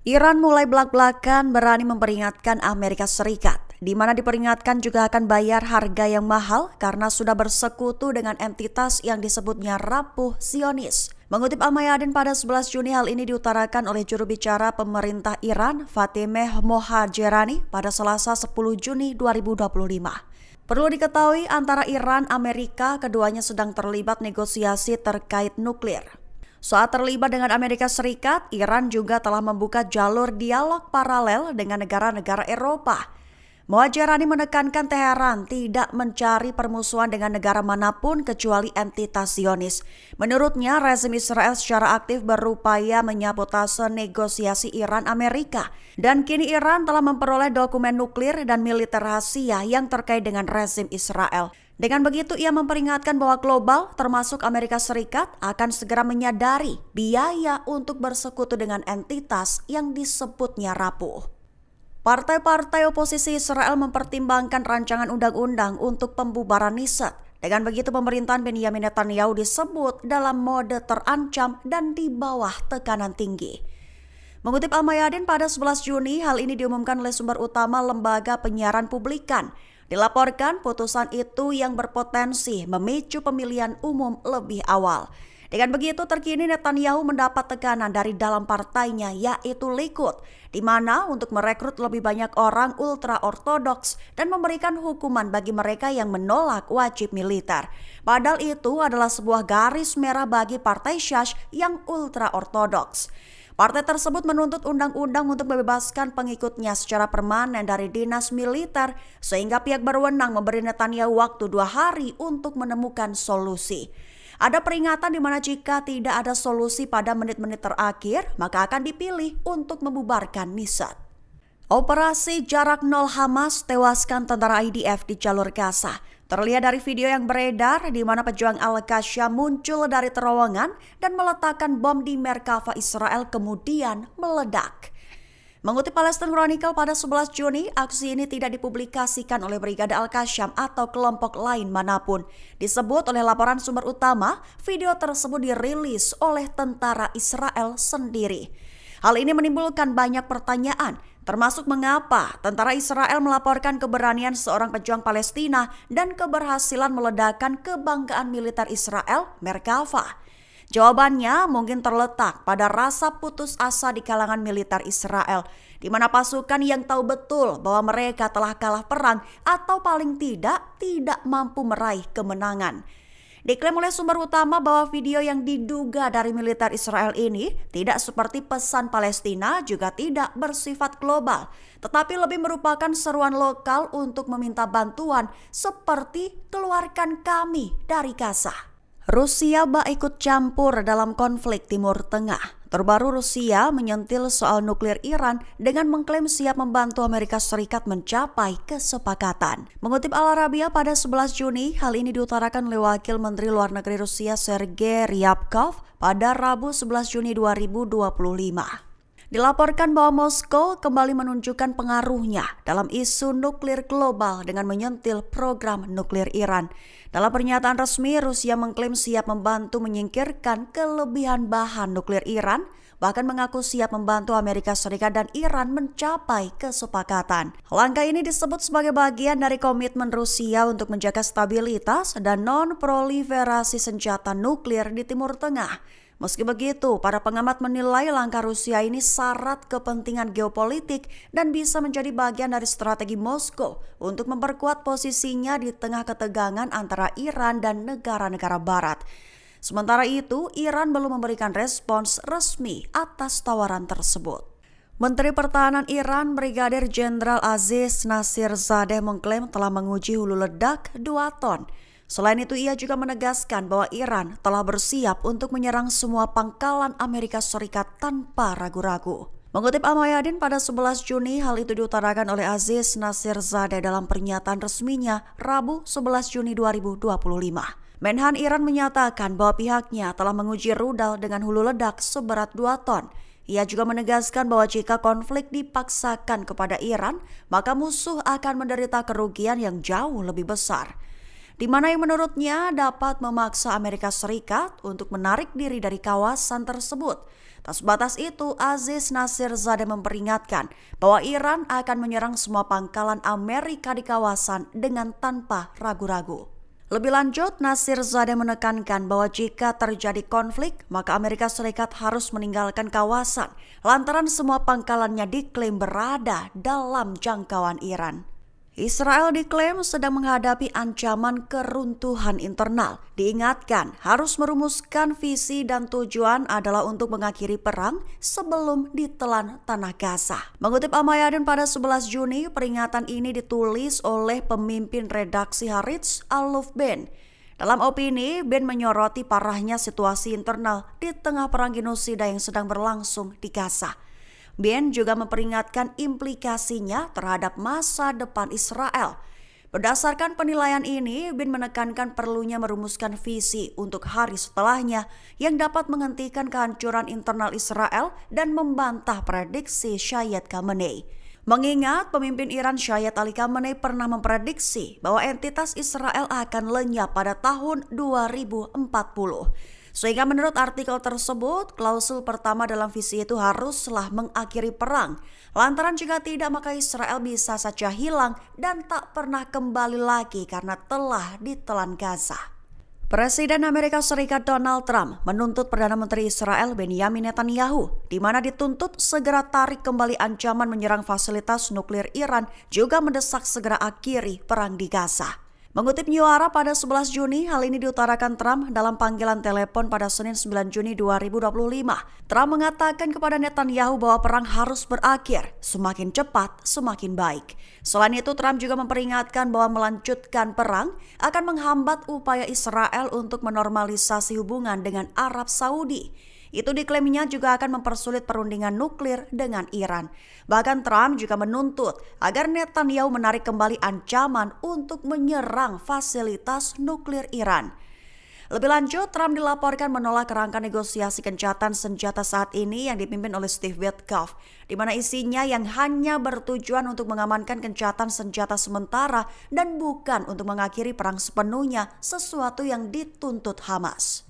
Iran mulai belak-belakan berani memperingatkan Amerika Serikat, di mana diperingatkan juga akan bayar harga yang mahal karena sudah bersekutu dengan entitas yang disebutnya rapuh Zionis. Mengutip Al-Mayadin pada 11 Juni, hal ini diutarakan oleh juru bicara pemerintah Iran, Fatemeh Mohajerani, pada Selasa 10 Juni 2025. Perlu diketahui antara Iran, Amerika, keduanya sedang terlibat negosiasi terkait nuklir. Saat terlibat dengan Amerika Serikat, Iran juga telah membuka jalur dialog paralel dengan negara-negara Eropa. Mohajerani menekankan Teheran tidak mencari permusuhan dengan negara manapun kecuali entitas Zionis. Menurutnya, rezim Israel secara aktif berupaya menyabotase negosiasi Iran-Amerika. Dan kini Iran telah memperoleh dokumen nuklir dan militer rahasia yang terkait dengan rezim Israel. Dengan begitu, ia memperingatkan bahwa global, termasuk Amerika Serikat, akan segera menyadari biaya untuk bersekutu dengan entitas yang disebutnya rapuh. Partai-partai oposisi Israel mempertimbangkan rancangan undang-undang untuk pembubaran Knesset. Dengan begitu, pemerintahan Benyamin Netanyahu disebut dalam mode terancam dan di bawah tekanan tinggi. Mengutip Al-Mayadin pada 11 Juni, hal ini diumumkan oleh sumber utama lembaga penyiaran Publikan. Dilaporkan putusan itu yang berpotensi memicu pemilihan umum lebih awal. Dengan begitu, terkini Netanyahu mendapat tekanan dari dalam partainya, yaitu Likud, di mana untuk merekrut lebih banyak orang ultra-ortodoks dan memberikan hukuman bagi mereka yang menolak wajib militer. Padahal itu adalah sebuah garis merah bagi partai Shas yang ultra-ortodoks. Partai tersebut menuntut undang-undang untuk membebaskan pengikutnya secara permanen dari dinas militer, sehingga pihak berwenang memberi Netanyahu waktu 2 hari untuk menemukan solusi. Ada peringatan di mana jika tidak ada solusi pada menit-menit terakhir, maka akan dipilih untuk membubarkan Knesset. Operasi jarak nol Hamas tewaskan tentara IDF di jalur Gaza. Terlihat dari video yang beredar di mana pejuang Al-Qassam muncul dari terowongan dan meletakkan bom di Merkava Israel kemudian meledak. Mengutip Palestine Chronicle pada 11 Juni, aksi ini tidak dipublikasikan oleh Brigade Al-Qassam atau kelompok lain manapun. Disebut oleh laporan sumber utama, video tersebut dirilis oleh tentara Israel sendiri. Hal ini menimbulkan banyak pertanyaan, termasuk mengapa tentara Israel melaporkan keberanian seorang pejuang Palestina dan keberhasilan meledakkan kebanggaan militer Israel, Merkava. Jawabannya mungkin terletak pada rasa putus asa di kalangan militer Israel, di mana pasukan yang tahu betul bahwa mereka telah kalah perang atau paling tidak mampu meraih kemenangan. Diklaim oleh sumber utama bahwa video yang diduga dari militer Israel ini tidak seperti pesan Palestina, juga tidak bersifat global, tetapi lebih merupakan seruan lokal untuk meminta bantuan seperti keluarkan kami dari Gaza. Rusia bak ikut campur dalam konflik Timur Tengah. Terbaru, Rusia menyentil soal nuklir Iran dengan mengklaim siap membantu Amerika Serikat mencapai kesepakatan. Mengutip Al-Arabiya pada 11 Juni, hal ini diutarakan oleh Wakil Menteri Luar Negeri Rusia Sergei Ryabkov pada Rabu 11 Juni 2025. Dilaporkan bahwa Moskow kembali menunjukkan pengaruhnya dalam isu nuklir global dengan menyentil program nuklir Iran. Dalam pernyataan resmi, Rusia mengklaim siap membantu menyingkirkan kelebihan bahan nuklir Iran, bahkan mengaku siap membantu Amerika Serikat dan Iran mencapai kesepakatan. Langkah ini disebut sebagai bagian dari komitmen Rusia untuk menjaga stabilitas dan non-proliferasi senjata nuklir di Timur Tengah. Meski begitu, para pengamat menilai langkah Rusia ini syarat kepentingan geopolitik dan bisa menjadi bagian dari strategi Moskow untuk memperkuat posisinya di tengah ketegangan antara Iran dan negara-negara Barat. Sementara itu, Iran belum memberikan respons resmi atas tawaran tersebut. Menteri Pertahanan Iran, Brigadir Jenderal Aziz Nasirzadeh mengklaim telah menguji hulu ledak 2 ton. Selain itu, ia juga menegaskan bahwa Iran telah bersiap untuk menyerang semua pangkalan Amerika Serikat tanpa ragu-ragu. Mengutip Al-Mayadin pada 11 Juni, hal itu diutarakan oleh Aziz Nasirzadeh dalam pernyataan resminya Rabu 11 Juni 2025. Menhan Iran menyatakan bahwa pihaknya telah menguji rudal dengan hulu ledak seberat 2 ton. Ia juga menegaskan bahwa jika konflik dipaksakan kepada Iran, maka musuh akan menderita kerugian yang jauh lebih besar, di mana yang menurutnya dapat memaksa Amerika Serikat untuk menarik diri dari kawasan tersebut. Tak sebatas itu, Aziz Nasirzadeh memperingatkan bahwa Iran akan menyerang semua pangkalan Amerika di kawasan dengan tanpa ragu-ragu. Lebih lanjut, Nasirzadeh menekankan bahwa jika terjadi konflik, maka Amerika Serikat harus meninggalkan kawasan lantaran semua pangkalannya diklaim berada dalam jangkauan Iran. Israel diklaim sedang menghadapi ancaman keruntuhan internal. Diingatkan, harus merumuskan visi dan tujuan adalah untuk mengakhiri perang sebelum ditelan tanah Gaza. Mengutip Al-Mayadin pada 11 Juni, peringatan ini ditulis oleh pemimpin redaksi Haaretz Al-Lubben. Dalam opini, Ben menyoroti parahnya situasi internal di tengah perang genosida yang sedang berlangsung di Gaza. Ben juga memperingatkan implikasinya terhadap masa depan Israel. Berdasarkan penilaian ini, Ben menekankan perlunya merumuskan visi untuk hari setelahnya yang dapat menghentikan kehancuran internal Israel dan membantah prediksi Syed Khamenei. Mengingat pemimpin Iran Syed Ali Khamenei pernah memprediksi bahwa entitas Israel akan lenyap pada tahun 2040. Sehingga menurut artikel tersebut, klausul pertama dalam visi itu haruslah mengakhiri perang. Lantaran jika tidak, maka Israel bisa saja hilang dan tak pernah kembali lagi karena telah ditelan Gaza. Presiden Amerika Serikat Donald Trump menuntut Perdana Menteri Israel Benjamin Netanyahu, di mana dituntut segera tarik kembali ancaman menyerang fasilitas nuklir Iran, juga mendesak segera akhiri perang di Gaza. Mengutip New Arab pada 11 Juni, hal ini diutarakan Trump dalam panggilan telepon pada Senin 9 Juni 2025. Trump mengatakan kepada Netanyahu bahwa perang harus berakhir, semakin cepat, semakin baik. Selain itu, Trump juga memperingatkan bahwa melanjutkan perang akan menghambat upaya Israel untuk menormalisasi hubungan dengan Arab Saudi. Itu diklaimnya juga akan mempersulit perundingan nuklir dengan Iran. Bahkan Trump juga menuntut agar Netanyahu menarik kembali ancaman untuk menyerang fasilitas nuklir Iran. Lebih lanjut, Trump dilaporkan menolak kerangka negosiasi gencatan senjata saat ini yang dipimpin oleh Steve Witkoff, di mana isinya yang hanya bertujuan untuk mengamankan gencatan senjata sementara dan bukan untuk mengakhiri perang sepenuhnya, sesuatu yang dituntut Hamas.